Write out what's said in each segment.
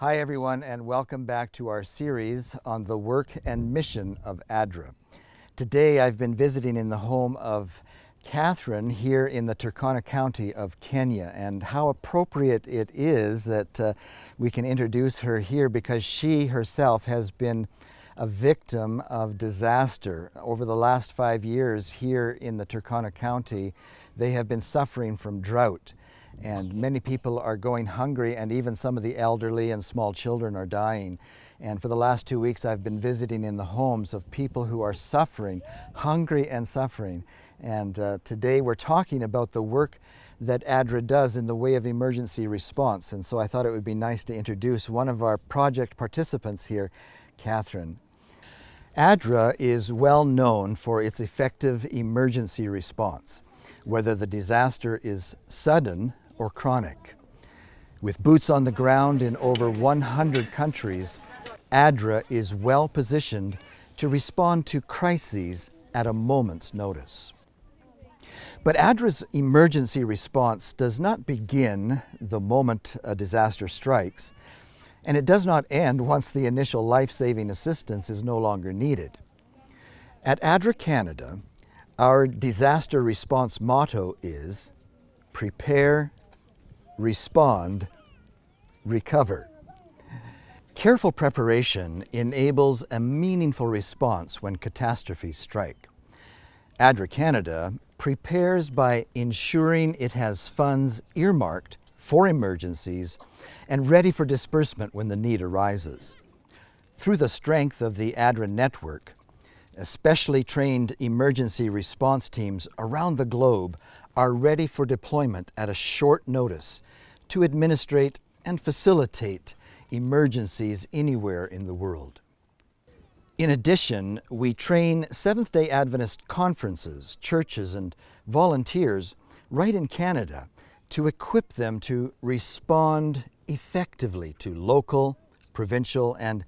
Hi everyone, and welcome back to our series on the work and mission of ADRA. Today I've been visiting in the home of Catherine here in the Turkana County of Kenya, and how appropriate it is that we can introduce her here because she herself has been a victim of disaster. Over the last 5 years here in the Turkana County, they have been suffering from drought. And many people are going hungry, and even some of the elderly and small children are dying. And for the last 2 weeks, I've been visiting in the homes of people who are suffering, hungry and suffering. And today we're talking about the work that ADRA does in the way of emergency response. And so I thought it would be nice to introduce one of our project participants here, Catherine. ADRA is well known for its effective emergency response, whether the disaster is sudden or chronic. With boots on the ground in over 100 countries, ADRA is well positioned to respond to crises at a moment's notice. But ADRA's emergency response does not begin the moment a disaster strikes, and it does not end once the initial life-saving assistance is no longer needed. At ADRA Canada, our disaster response motto is prepare, respond, recover. Careful preparation enables a meaningful response when catastrophes strike. ADRA Canada prepares by ensuring it has funds earmarked for emergencies and ready for disbursement when the need arises. Through the strength of the ADRA network, especially trained emergency response teams around the globe are ready for deployment at a short notice to administrate and facilitate emergencies anywhere in the world. In addition, we train Seventh-day Adventist conferences, churches, and volunteers right in Canada to equip them to respond effectively to local, provincial, and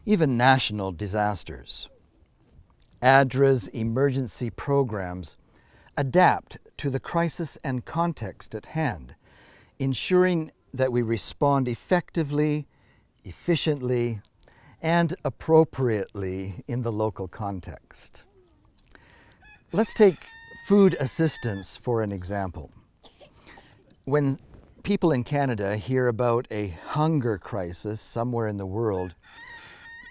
even national disasters. ADRA's emergency programs adapt to the crisis and context at hand, ensuring that we respond effectively, efficiently, and appropriately in the local context. Let's take food assistance for an example. When people in Canada hear about a hunger crisis somewhere in the world,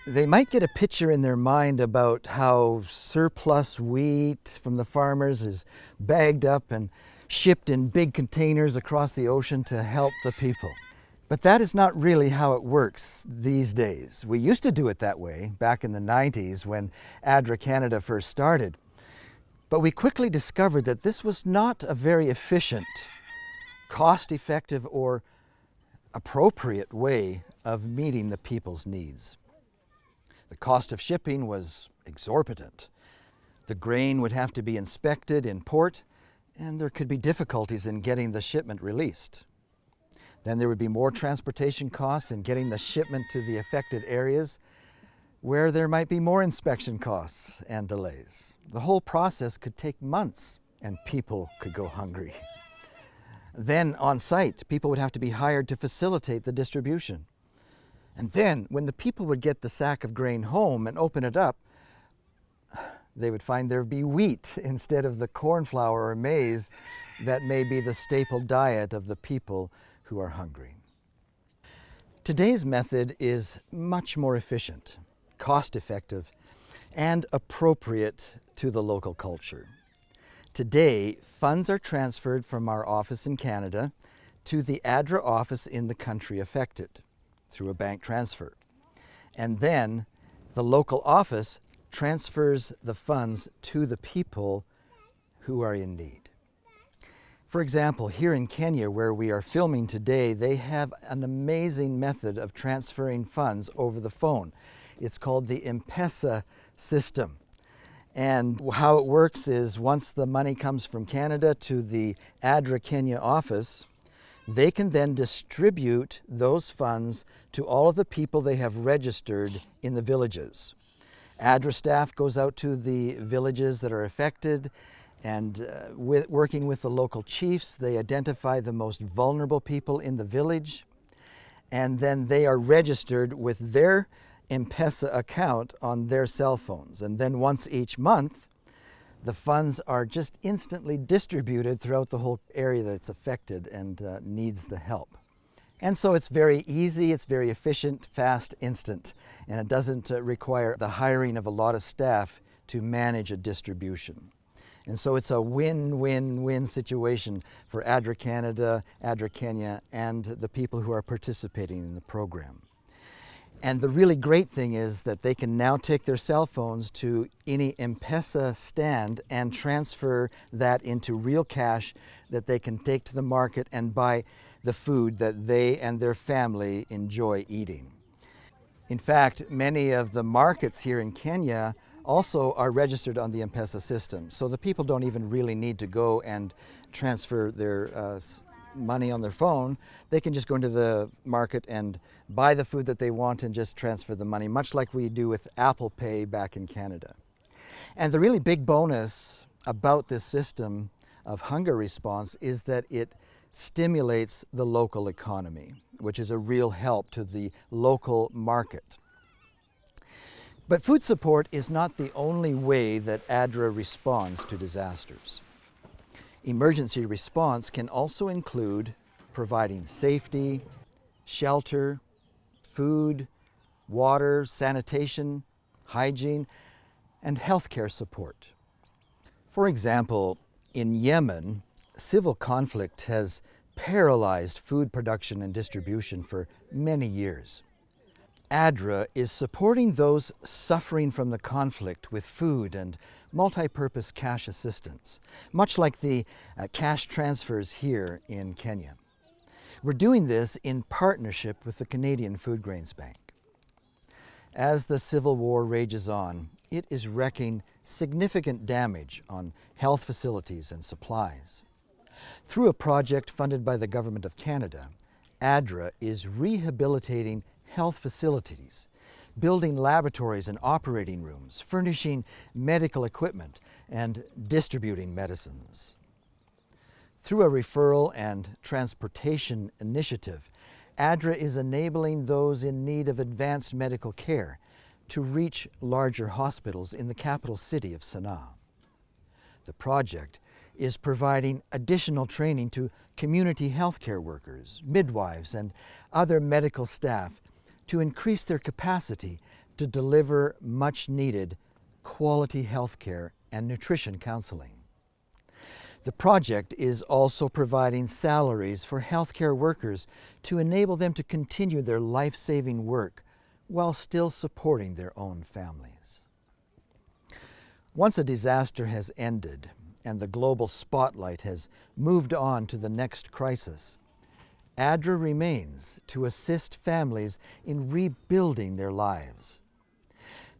they might get a picture in their mind about how surplus wheat from the farmers is bagged up and shipped in big containers across the ocean to help the people. But that is not really how it works these days. We used to do it that way back in the 90s when ADRA Canada first started. But we quickly discovered that this was not a very efficient, cost-effective, or appropriate way of meeting the people's needs. The cost of shipping was exorbitant. The grain would have to be inspected in port, and there could be difficulties in getting the shipment released. Then there would be more transportation costs in getting the shipment to the affected areas, where there might be more inspection costs and delays. The whole process could take months, and people could go hungry. Then on site, people would have to be hired to facilitate the distribution. And then, when the people would get the sack of grain home and open it up, they would find there would be wheat instead of the corn flour or maize that may be the staple diet of the people who are hungry. Today's method is much more efficient, cost-effective, and appropriate to the local culture. Today, funds are transferred from our office in Canada to the ADRA office in the country affected, through a bank transfer. And then the local office transfers the funds to the people who are in need. For example, here in Kenya, where we are filming today, they have an amazing method of transferring funds over the phone. It's called the M-Pesa system. And how it works is once the money comes from Canada to the ADRA Kenya office, they can then distribute those funds to all of the people they have registered in the villages. ADRA staff goes out to the villages that are affected, and working with the local chiefs, they identify the most vulnerable people in the village, and then they are registered with their M-Pesa account on their cell phones. And then once each month, the funds are just instantly distributed throughout the whole area that's affected and needs the help. And so it's very easy, it's very efficient, fast, instant, and it doesn't require the hiring of a lot of staff to manage a distribution. And so it's a win-win-win situation for ADRA Canada, ADRA Kenya, and the people who are participating in the program. And the really great thing is that they can now take their cell phones to any M-Pesa stand and transfer that into real cash that they can take to the market and buy the food that they and their family enjoy eating. In fact, many of the markets here in Kenya also are registered on the M-Pesa system. So the people don't even really need to go and transfer their money on their phone. They can just go into the market and buy the food that they want and just transfer the money, much like we do with Apple Pay back in Canada. And the really big bonus about this system of hunger response is that it stimulates the local economy, which is a real help to the local market. But food support is not the only way that ADRA responds to disasters. Emergency response can also include providing safety, shelter, food, water, sanitation, hygiene, and healthcare support. For example, in Yemen, civil conflict has paralyzed food production and distribution for many years. ADRA is supporting those suffering from the conflict with food and multi-purpose cash assistance, much like the cash transfers here in Kenya. We're doing this in partnership with the Canadian Food Grains Bank. As the civil war rages on, it is wreaking significant damage on health facilities and supplies. Through a project funded by the Government of Canada, ADRA is rehabilitating health facilities, building laboratories and operating rooms, furnishing medical equipment, and distributing medicines. Through a referral and transportation initiative, ADRA is enabling those in need of advanced medical care to reach larger hospitals in the capital city of Sana'a. The project is providing additional training to community healthcare workers, midwives, and other medical staff to increase their capacity to deliver much-needed quality healthcare and nutrition counseling. The project is also providing salaries for healthcare workers to enable them to continue their life-saving work while still supporting their own families. Once a disaster has ended and the global spotlight has moved on to the next crisis, ADRA remains to assist families in rebuilding their lives.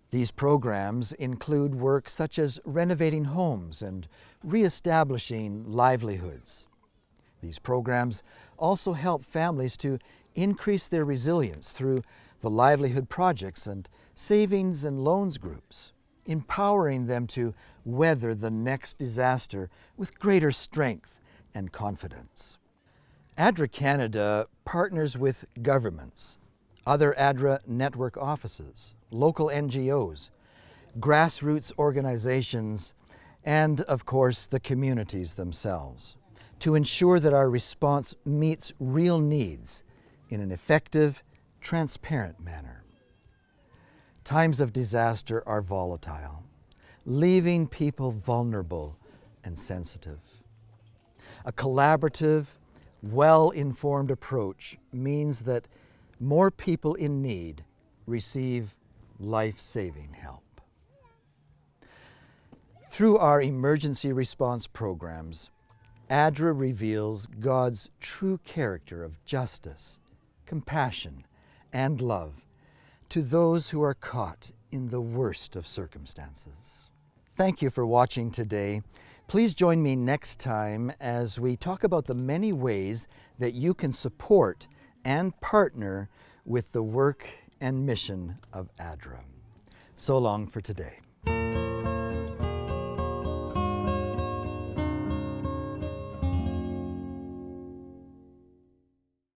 These programs include work such as renovating homes and reestablishing livelihoods. These programs also help families to increase their resilience through the livelihood projects and savings and loans groups, empowering them to weather the next disaster with greater strength and confidence. ADRA Canada partners with governments, other ADRA network offices, local NGOs, grassroots organizations, and of course the communities themselves to ensure that our response meets real needs in an effective, transparent manner. Times of disaster are volatile, leaving people vulnerable and sensitive. A collaborative, well-informed approach means that more people in need receive life-saving help. Through our emergency response programs, ADRA reveals God's true character of justice, compassion, and love to those who are caught in the worst of circumstances. Thank you for watching today. Please join me next time as we talk about the many ways that you can support and partner with the work and mission of ADRA. So long for today.